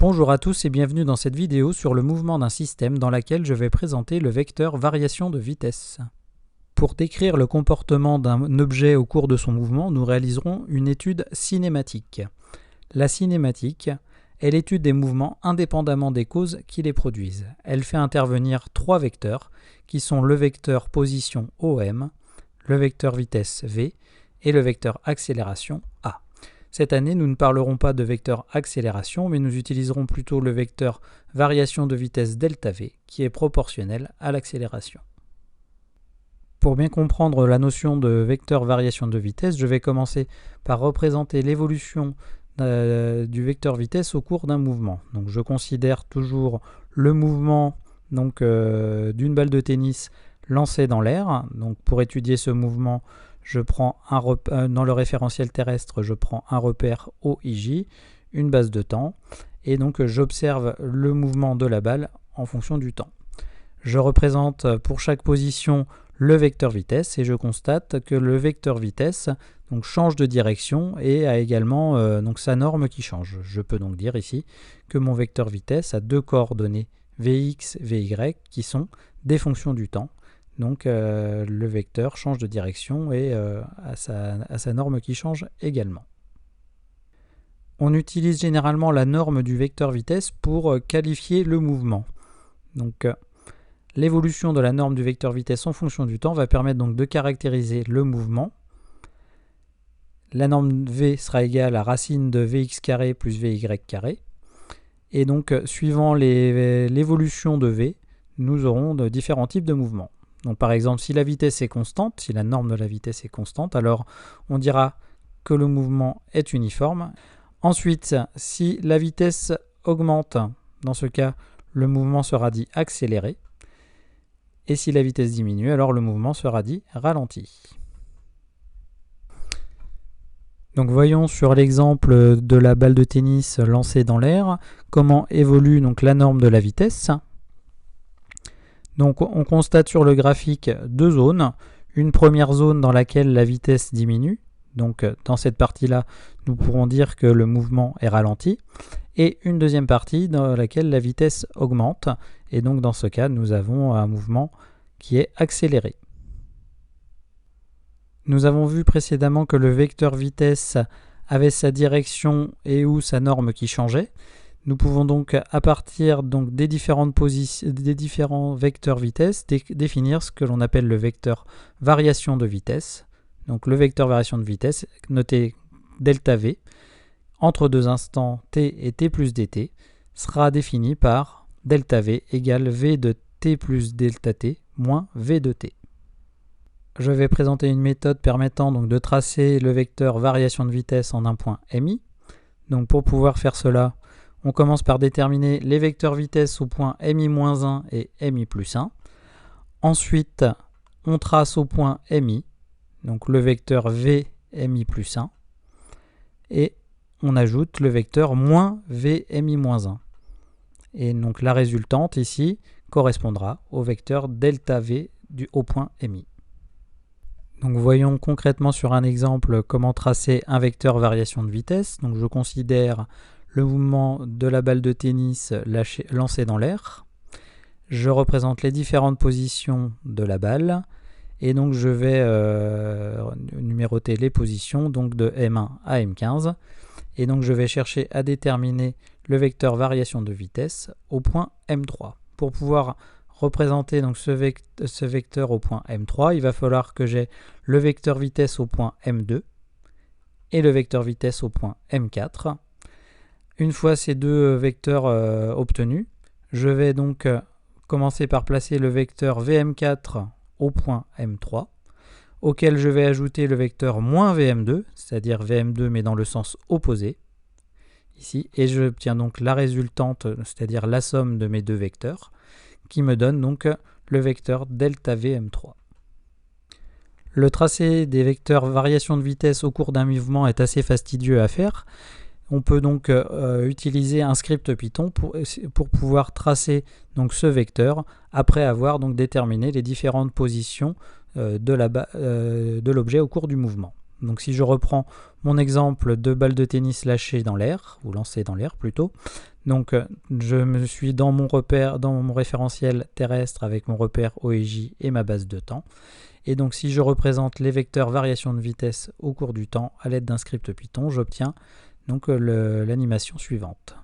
Bonjour à tous et bienvenue dans cette vidéo sur le mouvement d'un système dans laquelle je vais présenter le vecteur variation de vitesse. Pour décrire le comportement d'un objet au cours de son mouvement, nous réaliserons une étude cinématique. La cinématique est l'étude des mouvements indépendamment des causes qui les produisent. Elle fait intervenir trois vecteurs qui sont le vecteur position OM, le vecteur vitesse V et le vecteur accélération A. Cette année, nous ne parlerons pas de vecteur accélération, mais nous utiliserons plutôt le vecteur variation de vitesse ΔV, qui est proportionnel à l'accélération. Pour bien comprendre la notion de vecteur variation de vitesse, je vais commencer par représenter l'évolution du vecteur vitesse au cours d'un mouvement. Donc, je considère toujours le mouvement d'une balle de tennis lancée dans l'air. Donc, pour étudier ce mouvement, je prends dans le référentiel terrestre, je prends un repère OIJ, une base de temps, et donc j'observe le mouvement de la balle en fonction du temps. Je représente pour chaque position le vecteur vitesse et je constate que le vecteur vitesse change de direction et a également sa norme qui change. Je peux donc dire ici que mon vecteur vitesse a deux coordonnées Vx, Vy qui sont des fonctions du temps. Donc le vecteur change de direction et à sa norme qui change également. On utilise généralement la norme du vecteur vitesse pour qualifier le mouvement. Donc l'évolution de la norme du vecteur vitesse en fonction du temps va permettre donc de caractériser le mouvement. La norme V sera égale à racine de Vx carré plus Vy carré. Et donc suivant l'évolution de V, nous aurons de différents types de mouvements. Donc par exemple, si la vitesse est constante, si la norme de la vitesse est constante, alors on dira que le mouvement est uniforme. Ensuite, si la vitesse augmente, dans ce cas, le mouvement sera dit accéléré. Et si la vitesse diminue, alors le mouvement sera dit ralenti. Donc voyons sur l'exemple de la balle de tennis lancée dans l'air, comment évolue donc la norme de la vitesse. Donc on constate sur le graphique deux zones. Une première zone dans laquelle la vitesse diminue. Donc dans cette partie-là, nous pourrons dire que le mouvement est ralenti. Et une deuxième partie dans laquelle la vitesse augmente. Et donc dans ce cas, nous avons un mouvement qui est accéléré. Nous avons vu précédemment que le vecteur vitesse avait sa direction et ou sa norme qui changeait. Nous pouvons donc, à partir des différents vecteurs vitesse, définir ce que l'on appelle le vecteur variation de vitesse. Donc le vecteur variation de vitesse, noté ΔV, entre deux instants t et t plus dt, sera défini par ΔV égale v de t plus ΔT moins v de t. Je vais présenter une méthode permettant donc de tracer le vecteur variation de vitesse en un point MI. Donc pour pouvoir faire cela, on commence par déterminer les vecteurs vitesse au point MI-1 et MI+1. Ensuite, on trace au point MI, donc le vecteur V MI+1. Et on ajoute le vecteur moins V MI-1. Et donc la résultante ici correspondra au vecteur ΔV au point MI. Donc voyons concrètement sur un exemple comment tracer un vecteur variation de vitesse. Donc je considère le mouvement de la balle de tennis lancée dans l'air. Je représente les différentes positions de la balle et donc je vais numéroter les positions donc de M1 à M15 et donc je vais chercher à déterminer le vecteur variation de vitesse au point M3. Pour pouvoir représenter donc ce vecteur au point M3, il va falloir que j'ai le vecteur vitesse au point M2 et le vecteur vitesse au point M4. Une fois ces deux vecteurs obtenus, je vais donc commencer par placer le vecteur VM4 au point M3, auquel je vais ajouter le vecteur moins VM2, c'est-à-dire VM2 mais dans le sens opposé, ici, et j'obtiens donc la résultante, c'est-à-dire la somme de mes deux vecteurs, qui me donne donc le vecteur ΔVM3. Le tracé des vecteurs variation de vitesse au cours d'un mouvement est assez fastidieux à faire. On peut donc utiliser un script Python pour pouvoir tracer donc ce vecteur après avoir donc déterminé les différentes positions de l'objet au cours du mouvement. Donc si je reprends mon exemple de balle de tennis lâchée dans l'air, ou lancée dans l'air plutôt, donc je me suis dans mon référentiel terrestre avec mon repère OEJ et ma base de temps. Et donc si je représente les vecteurs variation de vitesse au cours du temps à l'aide d'un script Python, j'obtiens donc l'animation suivante.